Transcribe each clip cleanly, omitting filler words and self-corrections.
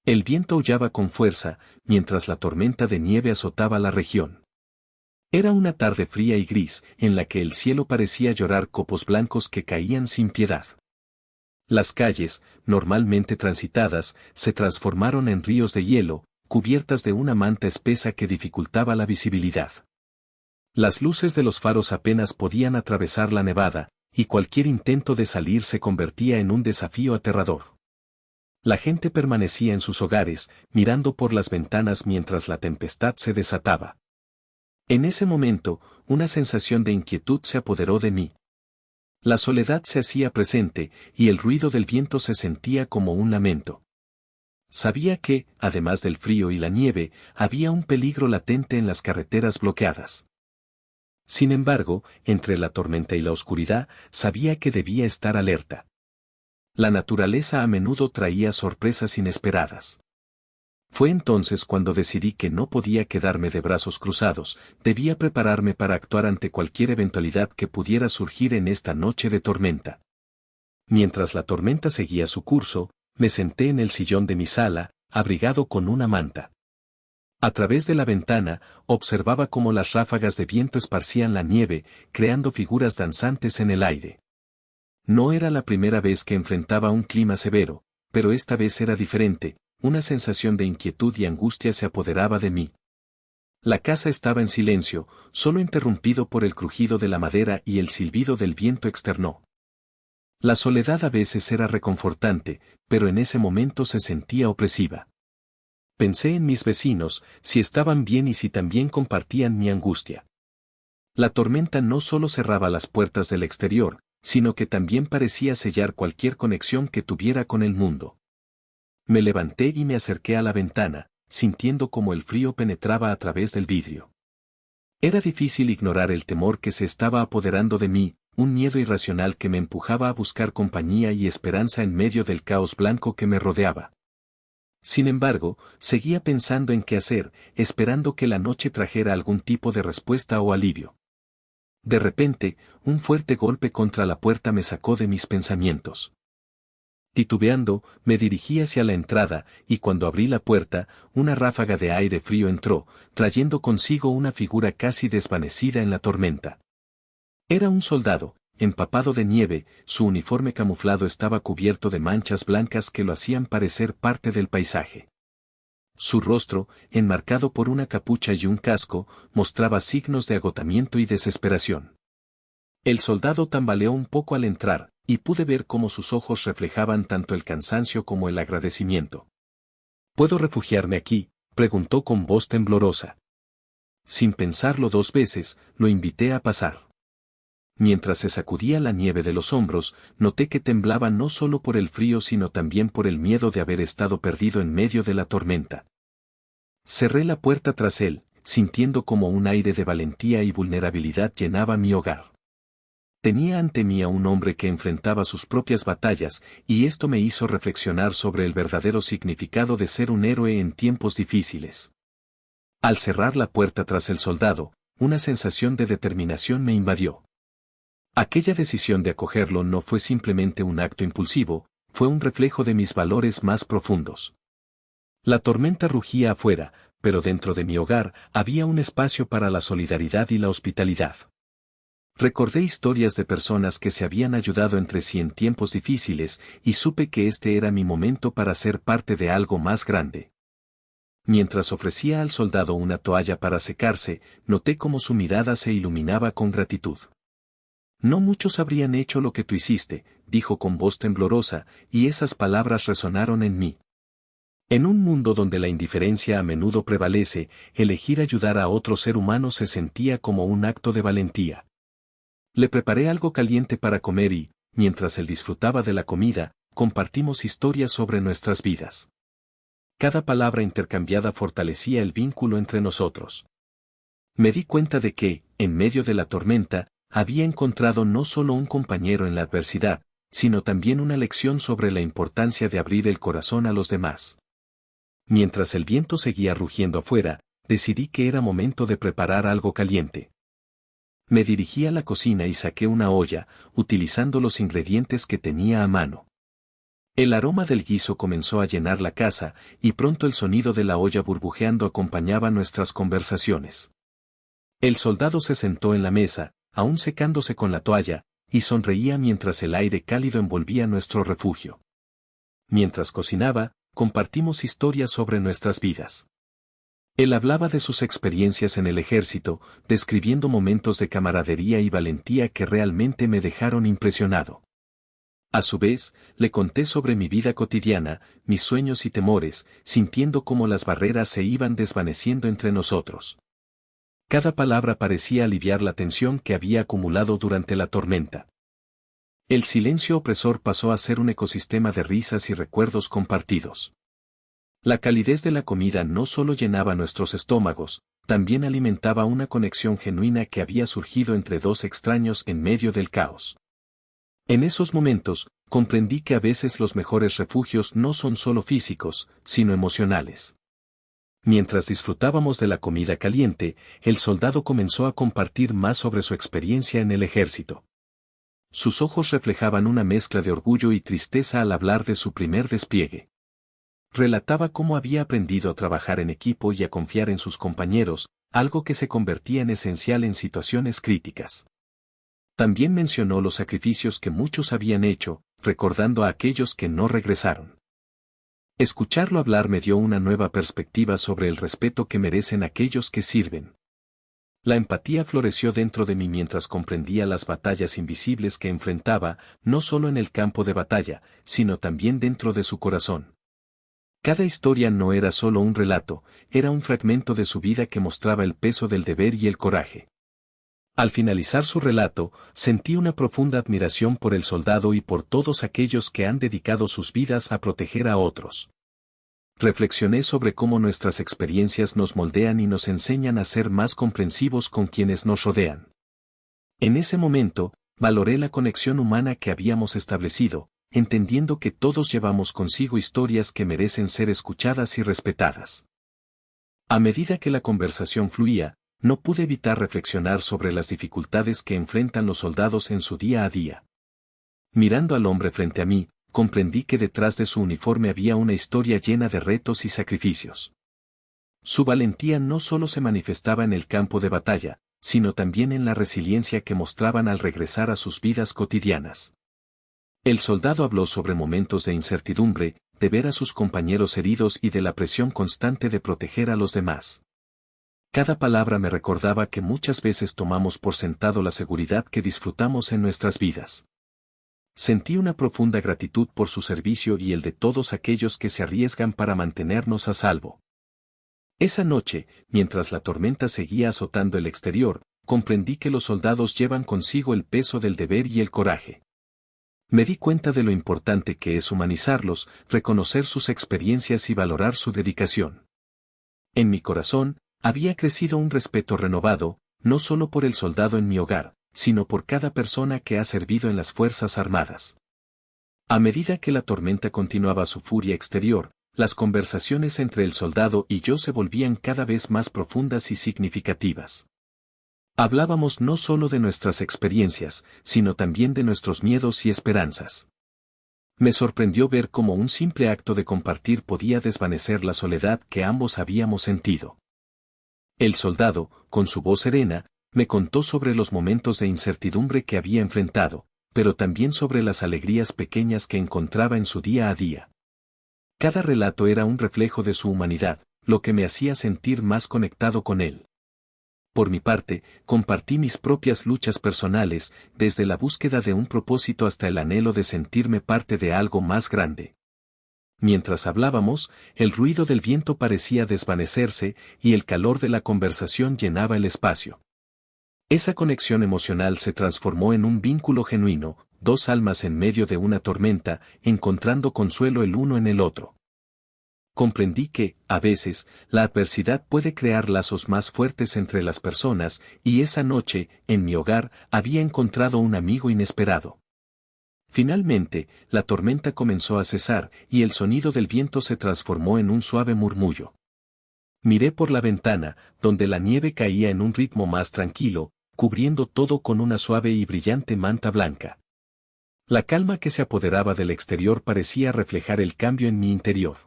El viento aullaba con fuerza, mientras la tormenta de nieve azotaba la región. Era una tarde fría y gris, en la que el cielo parecía llorar copos blancos que caían sin piedad. Las calles, normalmente transitadas, se transformaron en ríos de hielo, cubiertas de una manta espesa que dificultaba la visibilidad. Las luces de los faros apenas podían atravesar la nevada, y cualquier intento de salir se convertía en un desafío aterrador. La gente permanecía en sus hogares, mirando por las ventanas mientras la tempestad se desataba. En ese momento, una sensación de inquietud se apoderó de mí. La soledad se hacía presente, y el ruido del viento se sentía como un lamento. Sabía que, además del frío y la nieve, había un peligro latente en las carreteras bloqueadas. Sin embargo, entre la tormenta y la oscuridad, sabía que debía estar alerta. La naturaleza a menudo traía sorpresas inesperadas. Fue entonces cuando decidí que no podía quedarme de brazos cruzados, debía prepararme para actuar ante cualquier eventualidad que pudiera surgir en esta noche de tormenta. Mientras la tormenta seguía su curso, me senté en el sillón de mi sala, abrigado con una manta. A través de la ventana, observaba cómo las ráfagas de viento esparcían la nieve, creando figuras danzantes en el aire. No era la primera vez que enfrentaba un clima severo, pero esta vez era diferente. Una sensación de inquietud y angustia se apoderaba de mí. La casa estaba en silencio, solo interrumpido por el crujido de la madera y el silbido del viento externo. La soledad a veces era reconfortante, pero en ese momento se sentía opresiva. Pensé en mis vecinos, si estaban bien y si también compartían mi angustia. La tormenta no solo cerraba las puertas del exterior, sino que también parecía sellar cualquier conexión que tuviera con el mundo. Me levanté y me acerqué a la ventana, sintiendo cómo el frío penetraba a través del vidrio. Era difícil ignorar el temor que se estaba apoderando de mí, un miedo irracional que me empujaba a buscar compañía y esperanza en medio del caos blanco que me rodeaba. Sin embargo, seguía pensando en qué hacer, esperando que la noche trajera algún tipo de respuesta o alivio. De repente, un fuerte golpe contra la puerta me sacó de mis pensamientos. Titubeando, me dirigí hacia la entrada, y cuando abrí la puerta, una ráfaga de aire frío entró, trayendo consigo una figura casi desvanecida en la tormenta. Era un soldado, empapado de nieve, su uniforme camuflado estaba cubierto de manchas blancas que lo hacían parecer parte del paisaje. Su rostro, enmarcado por una capucha y un casco, mostraba signos de agotamiento y desesperación. El soldado tambaleó un poco al entrar, y pude ver cómo sus ojos reflejaban tanto el cansancio como el agradecimiento. ¿Puedo refugiarme aquí?, preguntó con voz temblorosa. Sin pensarlo dos veces, lo invité a pasar. Mientras se sacudía la nieve de los hombros, noté que temblaba no solo por el frío sino también por el miedo de haber estado perdido en medio de la tormenta. Cerré la puerta tras él, sintiendo como un aire de valentía y vulnerabilidad llenaba mi hogar. Tenía ante mí a un hombre que enfrentaba sus propias batallas, y esto me hizo reflexionar sobre el verdadero significado de ser un héroe en tiempos difíciles. Al cerrar la puerta tras el soldado, una sensación de determinación me invadió. Aquella decisión de acogerlo no fue simplemente un acto impulsivo, fue un reflejo de mis valores más profundos. La tormenta rugía afuera, pero dentro de mi hogar había un espacio para la solidaridad y la hospitalidad. Recordé historias de personas que se habían ayudado entre sí en tiempos difíciles, y supe que este era mi momento para ser parte de algo más grande. Mientras ofrecía al soldado una toalla para secarse, noté cómo su mirada se iluminaba con gratitud. No muchos habrían hecho lo que tú hiciste, dijo con voz temblorosa, y esas palabras resonaron en mí. En un mundo donde la indiferencia a menudo prevalece, elegir ayudar a otro ser humano se sentía como un acto de valentía. Le preparé algo caliente para comer y, mientras él disfrutaba de la comida, compartimos historias sobre nuestras vidas. Cada palabra intercambiada fortalecía el vínculo entre nosotros. Me di cuenta de que, en medio de la tormenta, había encontrado no solo un compañero en la adversidad, sino también una lección sobre la importancia de abrir el corazón a los demás. Mientras el viento seguía rugiendo afuera, decidí que era momento de preparar algo caliente. Me dirigí a la cocina y saqué una olla, utilizando los ingredientes que tenía a mano. El aroma del guiso comenzó a llenar la casa, y pronto el sonido de la olla burbujeando acompañaba nuestras conversaciones. El soldado se sentó en la mesa, aún secándose con la toalla, y sonreía mientras el aire cálido envolvía nuestro refugio. Mientras cocinaba, compartimos historias sobre nuestras vidas. Él hablaba de sus experiencias en el ejército, describiendo momentos de camaradería y valentía que realmente me dejaron impresionado. A su vez, le conté sobre mi vida cotidiana, mis sueños y temores, sintiendo cómo las barreras se iban desvaneciendo entre nosotros. Cada palabra parecía aliviar la tensión que había acumulado durante la tormenta. El silencio opresor pasó a ser un ecosistema de risas y recuerdos compartidos. La calidez de la comida no solo llenaba nuestros estómagos, también alimentaba una conexión genuina que había surgido entre dos extraños en medio del caos. En esos momentos, comprendí que a veces los mejores refugios no son solo físicos, sino emocionales. Mientras disfrutábamos de la comida caliente, el soldado comenzó a compartir más sobre su experiencia en el ejército. Sus ojos reflejaban una mezcla de orgullo y tristeza al hablar de su primer despliegue. Relataba cómo había aprendido a trabajar en equipo y a confiar en sus compañeros, algo que se convertía en esencial en situaciones críticas. También mencionó los sacrificios que muchos habían hecho, recordando a aquellos que no regresaron. Escucharlo hablar me dio una nueva perspectiva sobre el respeto que merecen aquellos que sirven. La empatía floreció dentro de mí mientras comprendía las batallas invisibles que enfrentaba, no solo en el campo de batalla, sino también dentro de su corazón. Cada historia no era solo un relato, era un fragmento de su vida que mostraba el peso del deber y el coraje. Al finalizar su relato, sentí una profunda admiración por el soldado y por todos aquellos que han dedicado sus vidas a proteger a otros. Reflexioné sobre cómo nuestras experiencias nos moldean y nos enseñan a ser más comprensivos con quienes nos rodean. En ese momento, valoré la conexión humana que habíamos establecido, entendiendo que todos llevamos consigo historias que merecen ser escuchadas y respetadas. A medida que la conversación fluía, no pude evitar reflexionar sobre las dificultades que enfrentan los soldados en su día a día. Mirando al hombre frente a mí, comprendí que detrás de su uniforme había una historia llena de retos y sacrificios. Su valentía no solo se manifestaba en el campo de batalla, sino también en la resiliencia que mostraban al regresar a sus vidas cotidianas. El soldado habló sobre momentos de incertidumbre, de ver a sus compañeros heridos y de la presión constante de proteger a los demás. Cada palabra me recordaba que muchas veces tomamos por sentado la seguridad que disfrutamos en nuestras vidas. Sentí una profunda gratitud por su servicio y el de todos aquellos que se arriesgan para mantenernos a salvo. Esa noche, mientras la tormenta seguía azotando el exterior, comprendí que los soldados llevan consigo el peso del deber y el coraje. Me di cuenta de lo importante que es humanizarlos, reconocer sus experiencias y valorar su dedicación. En mi corazón, había crecido un respeto renovado, no solo por el soldado en mi hogar, sino por cada persona que ha servido en las Fuerzas Armadas. A medida que la tormenta continuaba su furia exterior, las conversaciones entre el soldado y yo se volvían cada vez más profundas y significativas. Hablábamos no solo de nuestras experiencias, sino también de nuestros miedos y esperanzas. Me sorprendió ver cómo un simple acto de compartir podía desvanecer la soledad que ambos habíamos sentido. El soldado, con su voz serena, me contó sobre los momentos de incertidumbre que había enfrentado, pero también sobre las alegrías pequeñas que encontraba en su día a día. Cada relato era un reflejo de su humanidad, lo que me hacía sentir más conectado con él. Por mi parte, compartí mis propias luchas personales, desde la búsqueda de un propósito hasta el anhelo de sentirme parte de algo más grande. Mientras hablábamos, el ruido del viento parecía desvanecerse y el calor de la conversación llenaba el espacio. Esa conexión emocional se transformó en un vínculo genuino, dos almas en medio de una tormenta, encontrando consuelo el uno en el otro. Comprendí que, a veces, la adversidad puede crear lazos más fuertes entre las personas, y esa noche, en mi hogar, había encontrado un amigo inesperado. Finalmente, la tormenta comenzó a cesar, y el sonido del viento se transformó en un suave murmullo. Miré por la ventana, donde la nieve caía en un ritmo más tranquilo, cubriendo todo con una suave y brillante manta blanca. La calma que se apoderaba del exterior parecía reflejar el cambio en mi interior.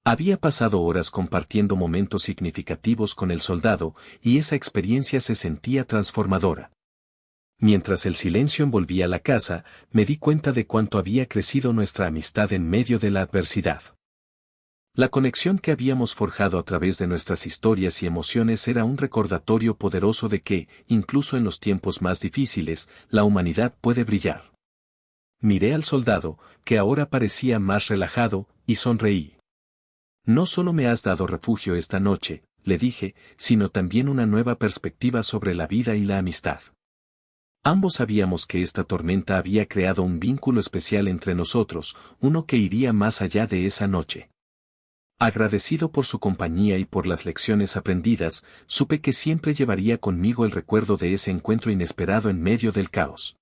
Había pasado horas compartiendo momentos significativos con el soldado, y esa experiencia se sentía transformadora. Mientras el silencio envolvía la casa, me di cuenta de cuánto había crecido nuestra amistad en medio de la adversidad. La conexión que habíamos forjado a través de nuestras historias y emociones era un recordatorio poderoso de que, incluso en los tiempos más difíciles, la humanidad puede brillar. Miré al soldado, que ahora parecía más relajado, y sonreí. No solo me has dado refugio esta noche, le dije, sino también una nueva perspectiva sobre la vida y la amistad. Ambos sabíamos que esta tormenta había creado un vínculo especial entre nosotros, uno que iría más allá de esa noche. Agradecido por su compañía y por las lecciones aprendidas, supe que siempre llevaría conmigo el recuerdo de ese encuentro inesperado en medio del caos.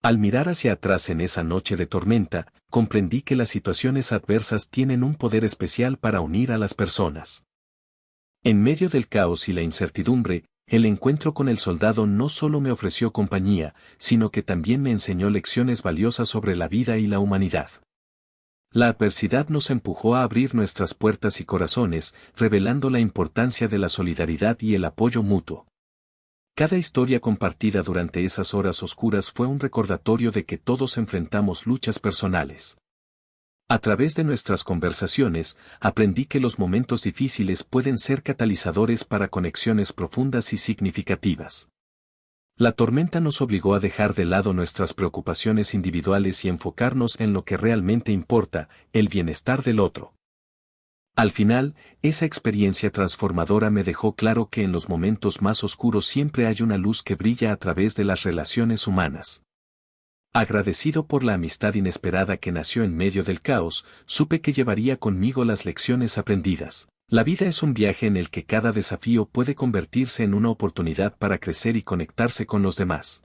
Al mirar hacia atrás en esa noche de tormenta, comprendí que las situaciones adversas tienen un poder especial para unir a las personas. En medio del caos y la incertidumbre, el encuentro con el soldado no solo me ofreció compañía, sino que también me enseñó lecciones valiosas sobre la vida y la humanidad. La adversidad nos empujó a abrir nuestras puertas y corazones, revelando la importancia de la solidaridad y el apoyo mutuo. Cada historia compartida durante esas horas oscuras fue un recordatorio de que todos enfrentamos luchas personales. A través de nuestras conversaciones, aprendí que los momentos difíciles pueden ser catalizadores para conexiones profundas y significativas. La tormenta nos obligó a dejar de lado nuestras preocupaciones individuales y enfocarnos en lo que realmente importa, el bienestar del otro. Al final, esa experiencia transformadora me dejó claro que en los momentos más oscuros siempre hay una luz que brilla a través de las relaciones humanas. Agradecido por la amistad inesperada que nació en medio del caos, supe que llevaría conmigo las lecciones aprendidas. La vida es un viaje en el que cada desafío puede convertirse en una oportunidad para crecer y conectarse con los demás.